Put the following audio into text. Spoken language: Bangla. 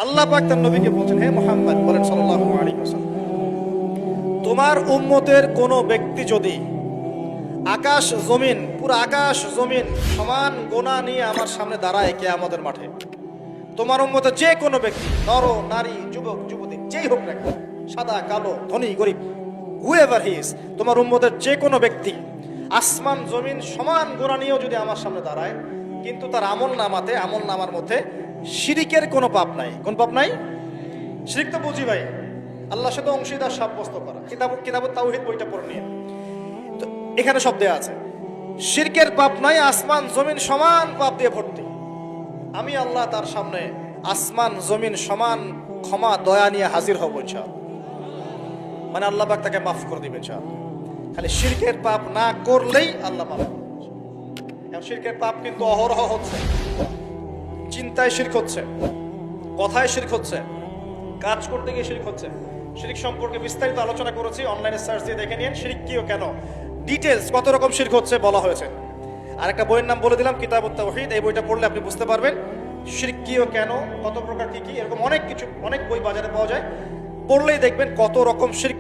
আল্লাহ পাক তার নবীকে বলছেন, হে মুহাম্মদ বলেন সাল্লাল্লাহু আলাইহি ওয়াসাল্লাম, তোমার উম্মতের কোন ব্যক্তি যদি আকাশ জমিন, পুরো আকাশ জমিন সমান গোনা নিয়ে আমার সামনে দাঁড়ায় কিয়ামতের মাঠে, তোমার উম্মতের যে কোনো ব্যক্তি, নর নারী যুবক যুবতী যেই হোক না কেন, সাদা কালো ধনী গরিব, হুএভার হি ইজ, তোমার উম্মতের যে কোনো ব্যক্তি আসমান জমিন সমান গোনা নিয়েও যদি আমার সামনে দাঁড়ায়, কিন্তু তার আমল নামার মধ্যে শিরিকের কোনো পাপ নাই। কোন পাপ নাই? শিরিক তো বুঝি ভাই, আল্লাহর সাথে অংশীদার সাব্যস্ত করা। কিতাবুত তাওহীদ বইটা পড়ে নিয়ে তো এখানে সব দেয়া আছে। শিরকের পাপ নাই, আসমান জমিন সমান পাপ দিয়ে ভর্তি। আমি আল্লাহ তার সামনে আসমান জমিন সমান ক্ষমা দয়া নিয়ে হাজির হব ইনশাআল্লাহ। মানে আল্লাহ পাক তাকে মাফ করে দিবেন ইনশাআল্লাহ। খালি শিরকের পাপ না করলেই আল্লাহ মাফ করবেন। এখন শিরকের পাপ কিন্তু অহরহ হচ্ছে। চিন্তায় শিরক হচ্ছে, কথায় শিরক হচ্ছে, কাজ করতে গিয়ে শিরক হচ্ছে। শিরক সম্পর্কে বিস্তারিত আলোচনা করেছি, অনলাইনে সার্চ দিয়ে দেখে নিন। শিরক কি ও কেন, ডিটেলস কত রকম শিরক হচ্ছে বলা হয়েছে। আর একটা বইয়ের নাম বলে দিলাম, কিতাবুত তাওহীদ। এই বইটা পড়লে আপনি বুঝতে পারবেন শিরক কি ও কেন, কত প্রকার কি কি, এরকম অনেক কিছু, অনেক বই বাজারে পাওয়া যায়। পড়লেই দেখবেন কত রকম শিরক